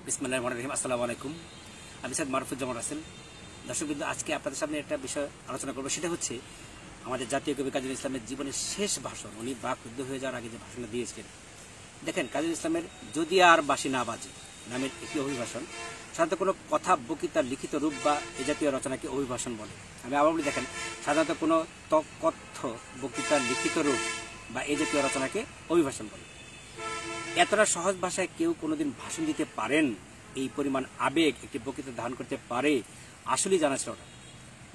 বিসমিল্লাহির রহমানির রহিম। আসসালামু আলাইকুম। আমি সৈয়দ মারুফুজ্জামান রাসেল। দর্শকবৃন্দ, আজকে আপনাদের সামনে একটা বিষয় আলোচনা করবো। সেটা হচ্ছে আমাদের জাতীয় কবি কাজী নজরুল ইসলামের জীবনের শেষ ভাষণ। উনি বাকরুদ্ধ হয়ে যাওয়ার আগে যে ভাষণটা দিয়েছিলেন, দেখেন, কাজী নজরুল ইসলামের যদি আর বাঁশি না বাজে নামের একটি অভিভাষণ। সাধারণত কোনো কথা, বক্তৃতার লিখিত রূপ বা এ জাতীয় রচনাকে অভিভাষণ বলে। আমি আবার বলি, দেখেন, সাধারণত কোনো কথ্য বক্তৃতার লিখিত রূপ বা এ জাতীয় রচনাকে অভিভাষণ বলে। এতটা সহজ ভাষায় কেউ কোনোদিন ভাষণ দিতে পারেন, এই পরিমাণ আবেগ একটি বক্তৃতা ধারণ করতে পারে, আসলেই জানা ছিল না।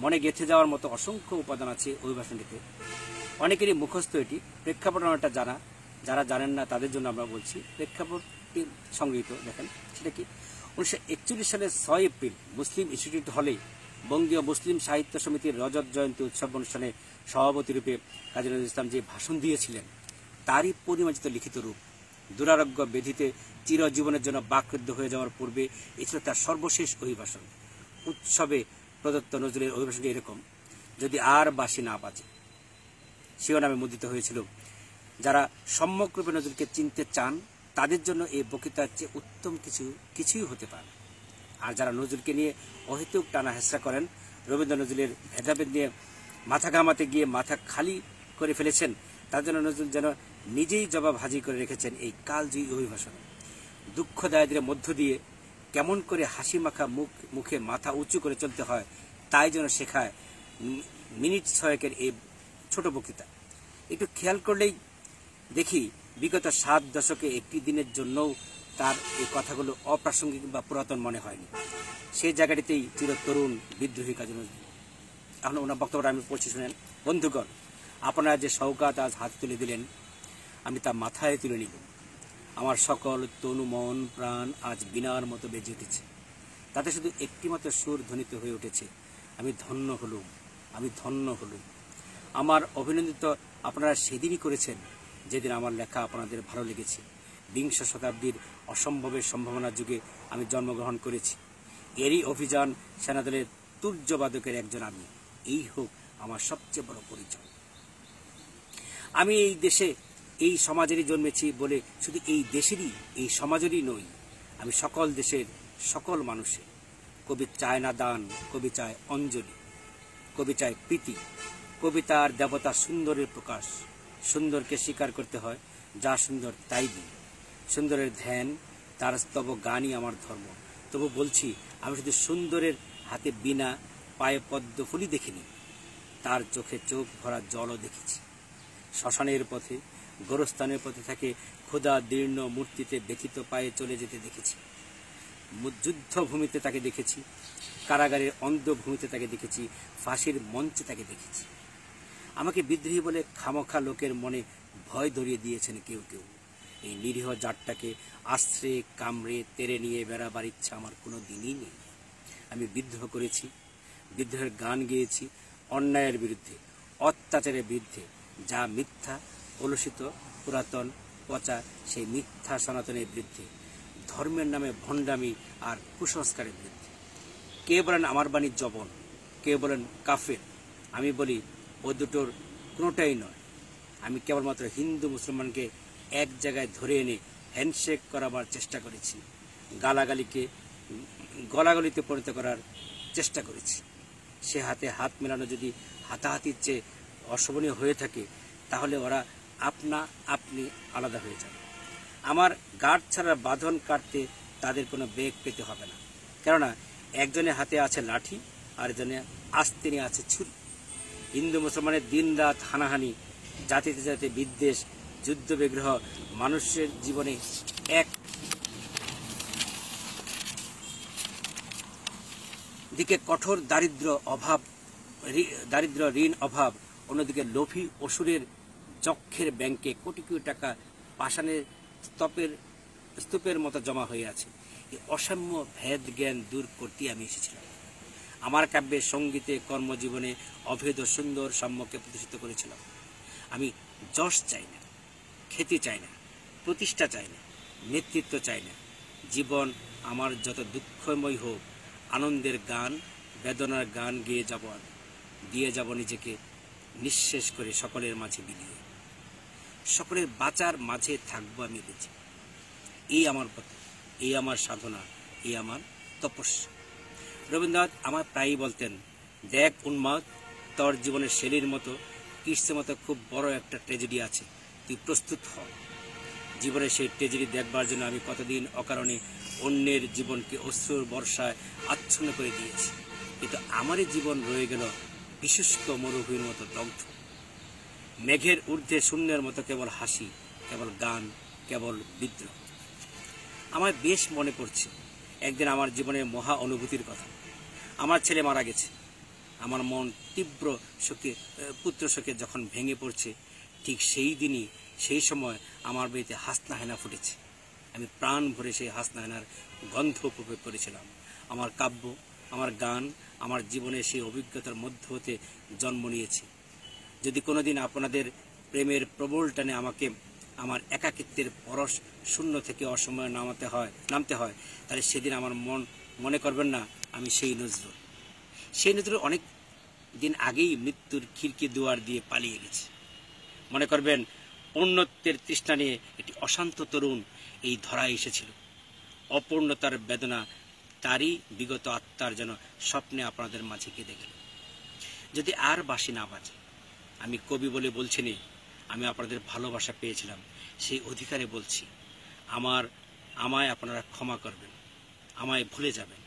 মনে গেঁথে যাওয়ার মতো অসংখ্য উপাদান আছে অভিভাষণটিতে। অনেকেরই মুখস্থ এটি, প্রেক্ষাপট অনেকটা জানা। যারা জানেন না তাদের জন্য আমরা বলছি, প্রেক্ষাপটটি সংগৃহীত। দেখেন, সেটা কি, 1941 সালের 6 এপ্রিল মুসলিম ইনস্টিটিউট হলে বঙ্গীয় মুসলিম সাহিত্য সমিতির রজত জয়ন্তী উৎসব অনুষ্ঠানে সভাপতি রূপে কাজী নজরুল ইসলাম যে ভাষণ দিয়েছিলেন, তারই পরিমার্জিত লিখিত রূপ। দুরারোগ্য ব্যাধিতে চিরজীবনের জন্য বাকরুদ্ধ হয়ে যাওয়ার পূর্বে এ ছিল তার সর্বশেষ অভিভাষণ। উৎসবে প্রদত্ত নজরুলের অভিভাষণটি এরকম: যদি আর বাঁশি না বাজে। শিরোনামে মুদ্রিত হয়েছিল। যারা সম্যকরূপে নজরুলকে চিনতে চান তাদের জন্য এই বক্তৃতার চেয়ে উত্তম কিছুই হতে পারে। আর যারা নজরুলকে নিয়ে অহেতুক টানা হেঁচড়া করেন, রবীন্দ্র নজরুলের ভেদাভেদ নিয়ে মাথা ঘামাতে গিয়ে মাথা খালি করে ফেলেছেন, তার জন্য নজরুল যেন নিজেই জবাব হাজির করে রেখেছেন এই কালজয়ী অভিভাষণ। দুঃখ দারিদ্র্যের মধ্য দিয়ে কেমন করে হাসি মাখা মুখে মাথা উঁচু করে চলতে হয়, তাই যেন শেখায় মিনিট 6 এই ছোট বক্তৃতা। একটু খেয়াল করলেই দেখি, বিগত 7 দশকে একটি দিনের জন্যও তার এই কথাগুলো অপ্রাসঙ্গিক বা পুরাতন মনে হয়নি। সেই জায়গাটিতেই চিরতরুণ বিদ্রোহী কাজী নজরুল। এখন ওনার বক্তব্যটা আমি পড়ছি, শুনেন। বন্ধুগণ, আপনারা যে সওগাত আজ হাত তুলে দিলেন, আমি তা মাথায় তুলে নিব। আমার সকল তনু মন প্রাণ আজ বীণার মতো বেজে উঠেছে। তাতে শুধু একটিমাত্র সুর ধ্বনিত হয়ে উঠেছে, আমি ধন্য হলুম, আমি ধন্য হলুম। আমার অভিনন্দিত আপনারা সেদিনই করেছেন যেদিন আমার লেখা আপনাদের ভালো লেগেছে। বিংশ শতাব্দীর অসম্ভবের সম্ভাবনার যুগে আমি জন্মগ্রহণ করেছি। এরই অভিযান সেনাদলের তুর্যবাদকের একজন আমি। এই হোক আমার সবচেয়ে বড় পরিচয়। আমি এই দেশে এই সমাজেরই জন্মেছি বলে শুধু এই দেশেরই, এই সমাজেরই নই, আমি সকল দেশের সকল মানুষের। কবি চায় না দান, কবি চায় অঞ্জলি, কবি চায় প্রীতি। কবিতার দেবতা সুন্দরের প্রকাশ। সুন্দরকে স্বীকার করতে হয়, যা সুন্দর তাই দিই। সুন্দরের ধ্যান, তার স্তব গানই আমার ধর্ম। তবু বলছি, আমি শুধু সুন্দরের হাতে বীণা, পায়ে পদ্ম ফুলই দেখিনি, তার চোখে চোখ ভরা জলও দেখেছি। শ্মশানের পথে, গোরস্থানের পথে থাকে ক্ষুধা দীর্ণ মূর্তিতে ব্যথিত পায়ে চলে যেতে দেখেছি। যুদ্ধভূমিতে তাকে দেখেছি, কারাগারের অন্ধভূমিতে তাকে দেখেছি, ফাঁসির মঞ্চে তাকে দেখেছি। আমাকে বিদ্রোহী বলে খামোখা লোকের মনে ভয় ধরিয়ে দিয়েছেন কেউ কেউ। এই নিরীহ জাতটাকে আশ্রে কামড়ে তেড়ে নিয়ে বেড়াবার ইচ্ছা আমার কোনো দিনই নেই। আমি বিদ্রোহ করেছি, বিদ্রোহের গান গেয়েছি, অন্যায়ের বিরুদ্ধে, অত্যাচারের বিরুদ্ধে, যা মিথ্যা, কলুষিত, পুরাতন, পচা, সেই মিথ্যা সনাতনের বিরুদ্ধে, ধর্মের নামে ভণ্ডামি আর কুসংস্কারের বিরুদ্ধে। কে বলেন আমার বাণী জবন, কে বলেন কাফের। আমি বলি, ও দুটোর কোনোটাই নয়। আমি কেবলমাত্র হিন্দু মুসলমানকে এক জায়গায় ধরে এনে হ্যান্ডশেক করাবার চেষ্টা করেছি, গালাগালিকে গলাগলিতে পরিণত করার চেষ্টা করেছি। সে হাতে হাত মেলানো যদি হাতাহাতির চেয়ে অশোভনীয় হয়ে থাকে, তাহলে ওরা আপনি আলাদা হয়ে যাবে। আমার গাঁট ছাড়ার বাঁধন কাটতে তাদের কোনো বেগ পেতে হবে না, কেননা একজনের হাতে আছে লাঠি, আর একজনের আস্তিনে আছে ছুরি। হিন্দু মুসলমানের দিন রাত হানাহানি, জাতিতে জাতিতে বিদ্বেষ, যুদ্ধ বিগ্রহ, মানুষের জীবনে এক দিকে কঠোর দারিদ্র ঋণ অভাব, অন্যদিকে লোভী অসুরের যক্ষের ব্যাংকে কোটি কোটি টাকা পাষাণের স্তূপের মতো জমা হয়ে আছে। এই অসাম্য ভেদ জ্ঞান দূর করতে আমি এসেছিলাম। আমার কাব্যে, সঙ্গীতে, কর্মজীবনে অভেদ সুন্দর সাম্যকে প্রতিষ্ঠিত করেছিলাম। আমি যশ চাই না, খ্যাতি চাই না, প্রতিষ্ঠা চাই না, নেতৃত্ব চাই না। জীবন আমার যত দুঃখময় হোক, আনন্দের গান, বেদনার গান গেয়ে যাব, দিয়ে যাব নিজেকে নিঃশেষ করে সকলের মাঝে বিলিয়ে। সকলের বাঁচার মাঝে থাকবো আমি বেঁচে। এই আমার পথ, এই আমার সাধনা, এই আমার তপস্যা। রবীন্দ্রনাথ আমার প্রায়ই বলতেন, দেখ উন্মাদ, তোর জীবনের শেলির মতো কৃষ্ণের মতো খুব বড় একটা ট্র্যাজেডি আছে, তুই প্রস্তুত হ। জীবনের সেই ট্র্যাজেডি দেখবার জন্য আমি কতদিন অকারণে অন্যের জীবনকে অশ্রুর বর্ষায় আচ্ছন্ন করে দিয়েছি, কিন্তু আমারই জীবন রয়ে গেল বিশুষ্ক মরুভূমির মতো দগ্ধ। মেঘের ঊর্ধ্বে শূন্যের মতো কেবল হাসি, কেবল গান, কেবল বিদ্রোহ। আমার বেশ মনে পড়ছে একদিন আমার জীবনের মহা অনুভূতির কথা। আমার ছেলে মারা গেছে। আমার মন তীব্র শোকে, পুত্র শোকে যখন ভেঙে পড়ছে, ঠিক সেই দিনই, সেই সময় আমার বাড়িতে হাসনাহেনা ফুটেছে। আমি প্রাণ ভরে সেই হাসনাহেনার গন্ধ উপভোগ করেছিলাম। আমার কাব্য, আমার গান, আমার জীবনের সেই অভিজ্ঞতার মধ্য হতে জন্ম নিয়েছে। যদি কোনোদিন আপনাদের প্রেমের প্রবল টানে আমাকে আমার একাকিত্বের পরশ শূন্য থেকে অসময়ে নামতে হয়, তাহলে সেদিন আমার মনে করবেন না আমি সেই নজরুল। সেই নজরুল অনেক দিন আগেই মৃত্যুর খিড়কি দুয়ার দিয়ে পালিয়ে গেছে। মনে করবেন পূর্ণত্বের তৃষ্ণা নিয়ে একটি অশান্ত তরুণ এই ধরায় এসেছিল। অপূর্ণতার বেদনা তারই বিগত আত্মার যেন স্বপ্নে আপনাদের মাঝে কেঁদে গেল। যদি আর বাঁশি না বাজে, আমি কবি বলে বলছি না, আমি আপনাদের ভালোবাসা পেয়েছিলাম, সেই অধিকারে বলছি, আমায় আপনারা ক্ষমা করবেন, আমায় ভুলে যাবেন।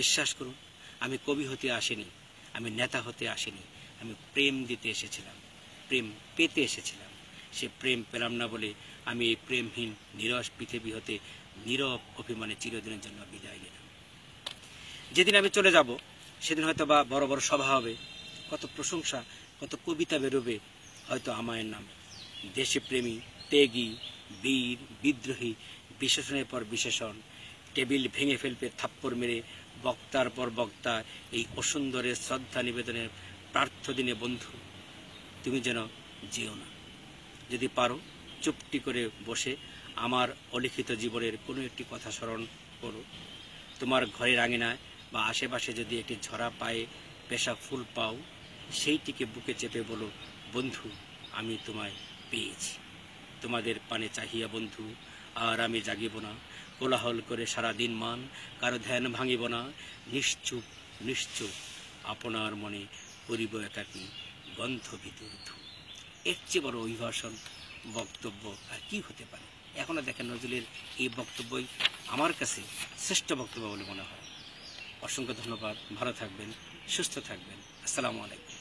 বিশ্বাস করুন, আমি কবি হতে আসিনি, আমি নেতা হতে আসিনি, আমি প্রেম দিতে এসেছিলাম, প্রেম পেতে এসেছিলাম। সে প্রেম পেলাম না বলে আমি এই প্রেমহীন নীরস পৃথিবী হতে নীরব অভিমানে চিরদিনের জন্য বিদায় নিলাম। যেদিন আমি চলে যাব, সেদিন হয়তো বা বড় বড় সভা হবে, কত প্রশংসা, কত কবিতা বেরোবে হয়তো আমার নামে। দেশপ্রেমী, ত্যাগী, বীর, বিদ্রোহী, বিশেষণের পর বিশেষণ, টেবিল ভেঙে ফেলবে থাপ্পড় মেরে বক্তার পর বক্তা এই অসুন্দরের শ্রদ্ধা নিবেদনের প্রার্থ দিনে বন্ধু, তুমি যেন যেও না। যদি পারো চুপটি করে বসে আমার অলিখিত জীবনের কোনো একটি কথা স্মরণ করো। তোমার ঘরের আঙিনায় বা আশেপাশে যদি একটি ঝরা পায়ে পেশা ফুল পাও, সেইটিকে বুকে চেপে বলো, বন্ধু আমি তোমায় পেয়েছি। তোমাদের পানে চাহিয়া বন্ধু আর আমি জাগিব না, কোলাহল করে সারা দিন মান, কারো ধ্যান ভাঙিব না, নিশ্চুপ নিশ্চুপ আপনার মনে করিব একাকী গন্ধভীত। এর চেয়ে বড় অভিভাষণ বক্তব্য আর কি হতে পারে? এখনো দেখেন নজরুলের এই বক্তব্যই আমার কাছে শ্রেষ্ঠ বক্তব্য বলে মনে হয়। অসংখ্য ধন্যবাদ। ভালো থাকবেন, সুস্থ থাকবেন। আসসালামু আলাইকুম।